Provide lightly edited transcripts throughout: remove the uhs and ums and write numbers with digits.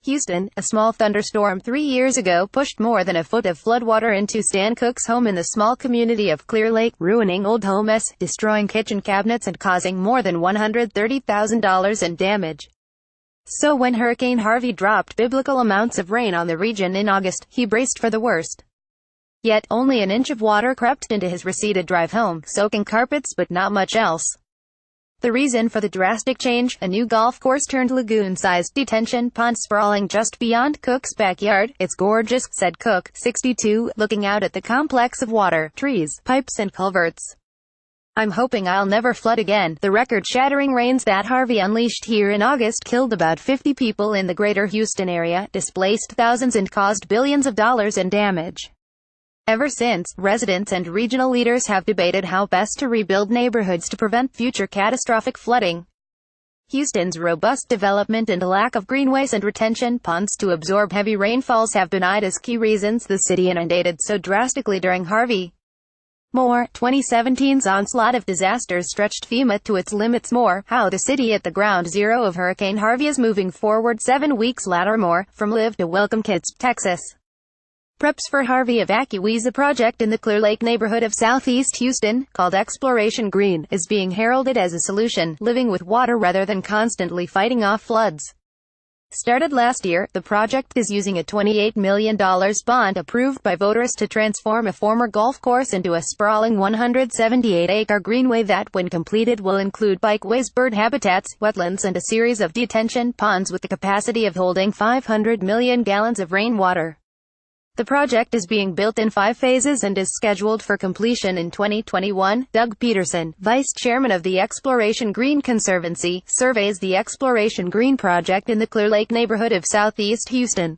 Houston, a small thunderstorm 3 years ago pushed more than a foot of floodwater into Stan Cook's home in the small community of Clear Lake, ruining old homes, destroying kitchen cabinets and causing more than $130,000 in damage. So when Hurricane Harvey dropped biblical amounts of rain on the region in August, he braced for the worst. Yet, only an inch of water crept into his Reseda Drive home, soaking carpets but not much else. The reason for the drastic change, a new golf course turned lagoon-sized detention pond sprawling just beyond Cook's backyard. It's gorgeous, said Cook, 62, looking out at the complex of water, trees, pipes and culverts. I'm hoping I'll never flood again. The record-shattering rains that Harvey unleashed here in August killed about 50 people in the greater Houston area, displaced thousands and caused billions of dollars in damage. Ever since, residents and regional leaders have debated how best to rebuild neighborhoods to prevent future catastrophic flooding. Houston's robust development and lack of greenways and retention ponds to absorb heavy rainfalls have been eyed as key reasons the city inundated so drastically during Harvey. 2017's onslaught of disasters stretched FEMA to its limits. How the city at the ground zero of Hurricane Harvey is moving forward 7 weeks later. From Live to Welcome Kids, Texas. Preps for Harvey evacuees. A project in the Clear Lake neighborhood of southeast Houston, called Exploration Green, is being heralded as a solution, living with water rather than constantly fighting off floods. Started last year, the project is using a $28 million bond approved by voters to transform a former golf course into a sprawling 178-acre greenway that, when completed, will include bikeways, bird habitats, wetlands and a series of detention ponds with the capacity of holding 500 million gallons of rainwater. The project is being built in 5 phases and is scheduled for completion in 2021. Doug Peterson, vice chairman of the Exploration Green Conservancy, surveys the Exploration Green project in the Clear Lake neighborhood of southeast Houston.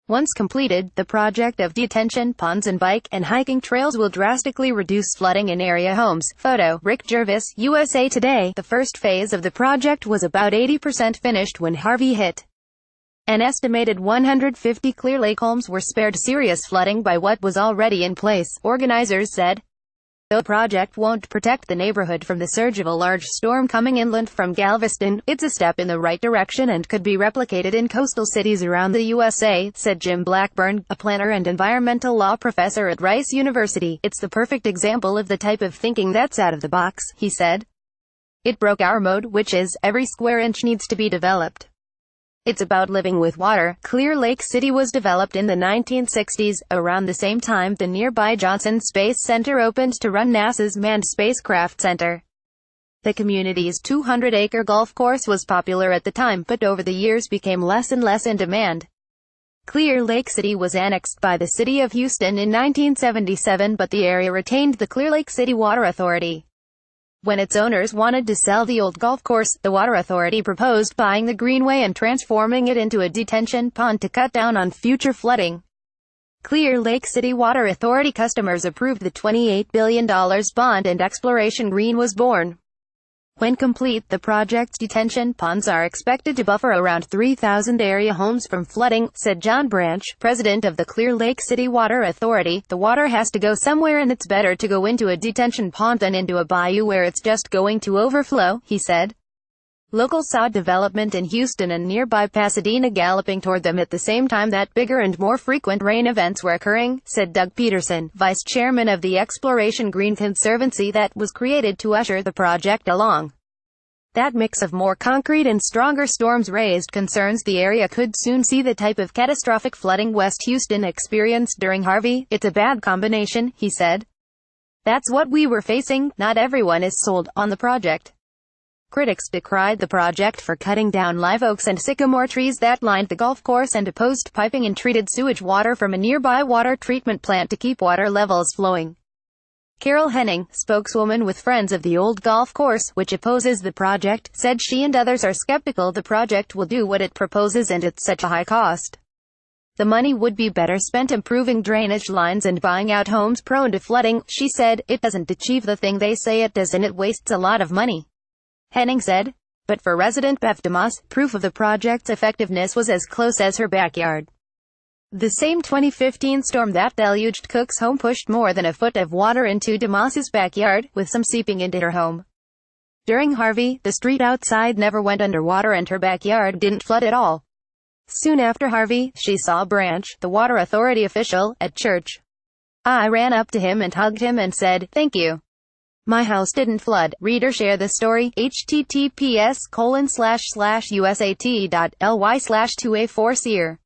Once completed, the project of detention ponds and bike and hiking trails will drastically reduce flooding in area homes. Photo, Rick Jervis, USA Today. The first phase of the project was about 80% finished when Harvey hit. An estimated 150 Clear Lake homes were spared serious flooding by what was already in place, organizers said. Though the project won't protect the neighborhood from the surge of a large storm coming inland from Galveston, it's a step in the right direction and could be replicated in coastal cities around the USA, said Jim Blackburn, a planner and environmental law professor at Rice University. It's the perfect example of the type of thinking that's out of the box, he said. It broke our mode, which is, every square inch needs to be developed. It's about living with water. Clear Lake City was developed in the 1960s. Around the same time, the nearby Johnson Space Center opened to run NASA's Manned Spacecraft Center. The community's 200-acre golf course was popular at the time, but over the years became less and less in demand. Clear Lake City was annexed by the city of Houston in 1977, but the area retained the Clear Lake City Water Authority. When its owners wanted to sell the old golf course, the Water Authority proposed buying the greenway and transforming it into a detention pond to cut down on future flooding. Clear Lake City Water Authority customers approved the $28 billion bond and Exploration Green was born. When complete, the project's detention ponds are expected to buffer around 3,000 area homes from flooding, said John Branch, president of the Clear Lake City Water Authority. The water has to go somewhere and it's better to go into a detention pond than into a bayou where it's just going to overflow, he said. Locals saw development in Houston and nearby Pasadena galloping toward them at the same time that bigger and more frequent rain events were occurring, said Doug Peterson, vice chairman of the Exploration Green Conservancy that was created to usher the project along. That mix of more concrete and stronger storms raised concerns the area could soon see the type of catastrophic flooding West Houston experienced during Harvey. It's a bad combination, he said. That's what we were facing. Not everyone is sold on the project. Critics decried the project for cutting down live oaks and sycamore trees that lined the golf course and opposed piping in treated sewage water from a nearby water treatment plant to keep water levels flowing. Carol Henning, spokeswoman with Friends of the Old Golf Course, which opposes the project, said she and others are skeptical the project will do what it proposes and it's such a high cost. The money would be better spent improving drainage lines and buying out homes prone to flooding, she said. It doesn't achieve the thing they say it does and it wastes a lot of money, Henning said. But for resident Beth DeMoss, proof of the project's effectiveness was as close as her backyard. The same 2015 storm that deluged Cook's home pushed more than a foot of water into DeMoss's backyard, with some seeping into her home. During Harvey, the street outside never went underwater and her backyard didn't flood at all. Soon after Harvey, she saw Branch, the water authority official, at church. I ran up to him and hugged him and said, "Thank you. My house didn't flood." Reader, share this story. https://usat.ly/2a4seer